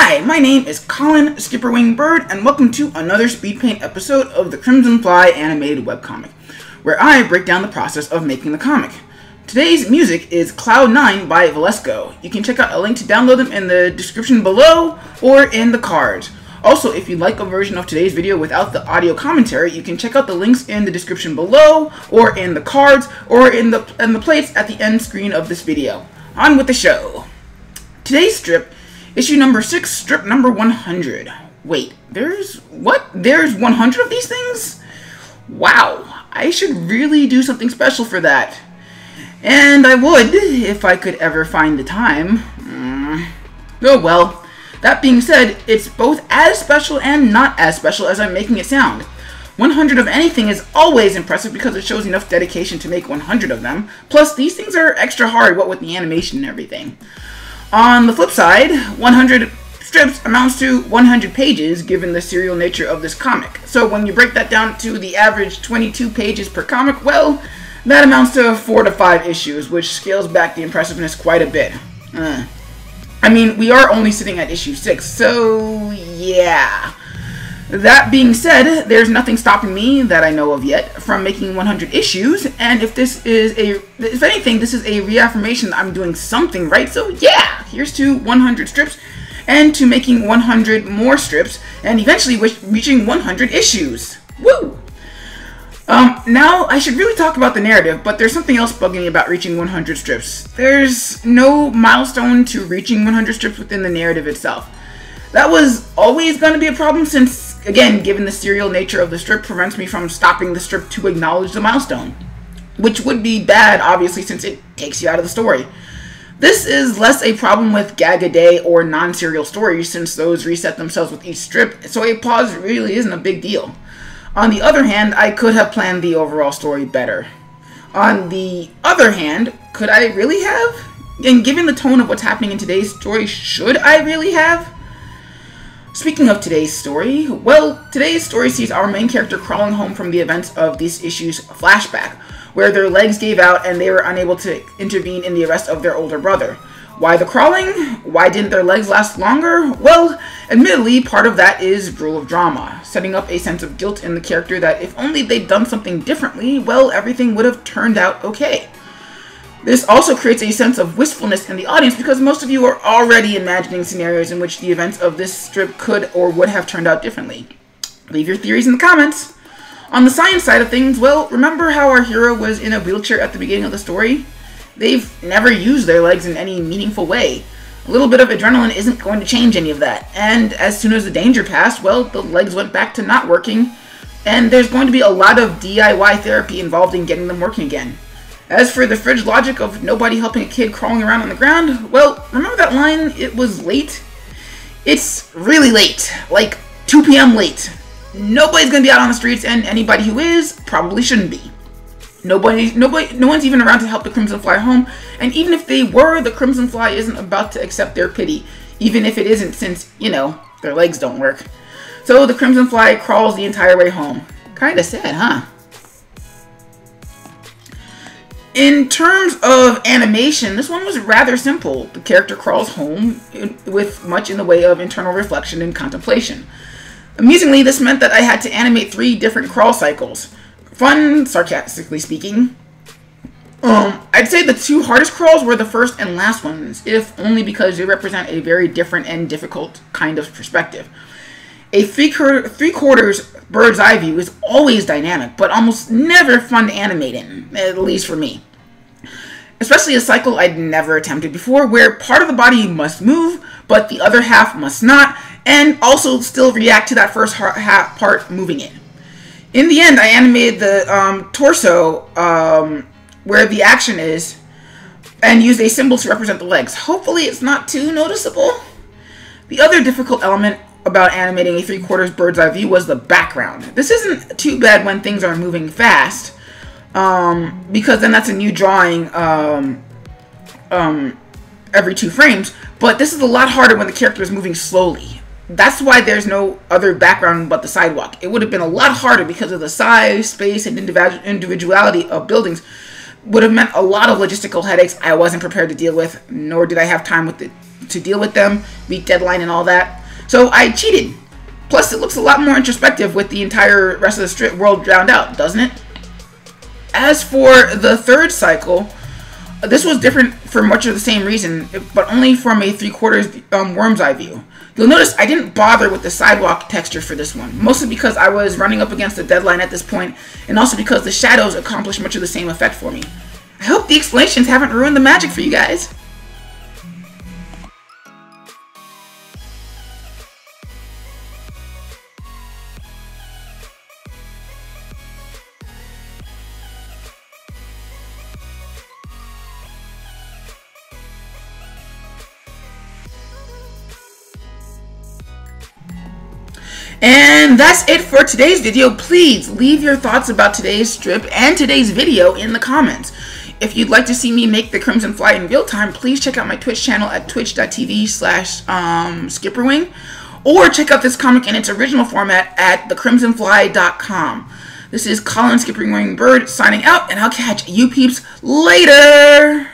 Hi, my name is Colin SkipperWing Bird, and welcome to another speed paint episode of the Crimson Fly animated webcomic, where I break down the process of making the comic. Today's music is Cloud 9 by Velasco. You can check out a link to download them in the description below or in the cards. Also, if you'd like a version of today's video without the audio commentary, you can check out the links in the description below, or in the cards, or in the plates at the end screen of this video. On with the show. Today's strip, issue number 6, strip number 100. Wait, there's 100 of these things? Wow, I should really do something special for that. And I would, if I could ever find the time. Oh well. That being said, it's both as special and not as special as I'm making it sound. 100 of anything is always impressive because it shows enough dedication to make 100 of them. Plus, these things are extra hard, what with the animation and everything. On the flip side, 100 strips amounts to 100 pages given the serial nature of this comic. So when you break that down to the average 22 pages per comic, well, that amounts to 4 to 5 issues, which scales back the impressiveness quite a bit. I mean, we are only sitting at issue 6, so yeah. That being said, there's nothing stopping me, that I know of yet, from making 100 issues, and if anything, this is a reaffirmation that I'm doing something right, so yeah, here's to 100 strips, and to making 100 more strips, and eventually reaching 100 issues. Woo! Now, I should really talk about the narrative, but there's something else bugging me about reaching 100 strips. There's no milestone to reaching 100 strips within the narrative itself. That was always going to be a problem since, again, given the serial nature of the strip prevents me from stopping the strip to acknowledge the milestone. Which would be bad, obviously, since it takes you out of the story. This is less a problem with gag-a-day or non-serial stories since those reset themselves with each strip, so a pause really isn't a big deal. On the other hand, I could have planned the overall story better. On the other hand, could I really have? And given the tone of what's happening in today's story, should I really have? Speaking of today's story, well, today's story sees our main character crawling home from the events of this issue's flashback, where their legs gave out and they were unable to intervene in the arrest of their older brother. Why the crawling? Why didn't their legs last longer? Well, admittedly, part of that is rule of drama, setting up a sense of guilt in the character that if only they'd done something differently, well, everything would have turned out okay. This also creates a sense of wistfulness in the audience because most of you are already imagining scenarios in which the events of this strip could or would have turned out differently. Leave your theories in the comments. On the science side of things, well, remember how our hero was in a wheelchair at the beginning of the story? They've never used their legs in any meaningful way. A little bit of adrenaline isn't going to change any of that. And as soon as the danger passed, well, the legs went back to not working. And there's going to be a lot of DIY therapy involved in getting them working again. As for the fridge logic of nobody helping a kid crawling around on the ground, well, remember that line, it was late? It's really late. Like 2 p.m. late. Nobody's going to be out on the streets, and anybody who is probably shouldn't be. No one's even around to help the Crimson Fly home, and even if they were, the Crimson Fly isn't about to accept their pity, even if it isn't since, you know, their legs don't work. So the Crimson Fly crawls the entire way home. Kinda sad, huh? In terms of animation, this one was rather simple. The character crawls home with much in the way of internal reflection and contemplation. Amusingly, this meant that I had to animate 3 different crawl cycles. Fun, sarcastically speaking. I'd say the 2 hardest crawls were the first and last ones, if only because they represent a very different and difficult kind of perspective. A three-quarters bird's eye view is always dynamic, but almost never fun to animate in, at least for me. Especially a cycle I'd never attempted before, where part of the body must move, but the other half must not, and also still react to that first part moving it. In the end, I animated the torso where the action is and used a symbol to represent the legs. Hopefully it's not too noticeable. The other difficult element about animating a 3/4 bird's eye view was the background. This isn't too bad when things are moving fast because then that's a new drawing every 2 frames, but this is a lot harder when the character is moving slowly. That's why there's no other background but the sidewalk. It would have been a lot harder because of the size, space, and individuality of buildings. Would have meant a lot of logistical headaches I wasn't prepared to deal with, nor did I have time with to deal with them, beat deadline and all that. So I cheated. Plus, it looks a lot more introspective with the entire rest of the strip world drowned out, doesn't it? As for the third cycle, this was different for much of the same reason, but only from a 3/4 worm's eye view. You'll notice I didn't bother with the sidewalk texture for this one, mostly because I was running up against the deadline at this point, and also because the shadows accomplished much of the same effect for me. I hope the explanations haven't ruined the magic for you guys. And that's it for today's video. Please leave your thoughts about today's strip and today's video in the comments. If you'd like to see me make the Crimson Fly in real time, please check out my Twitch channel at twitch.tv/SkipperWing, or check out this comic in its original format at thecrimsonfly.com. This is Colin SkipperWing Bird signing out, and I'll catch you peeps later!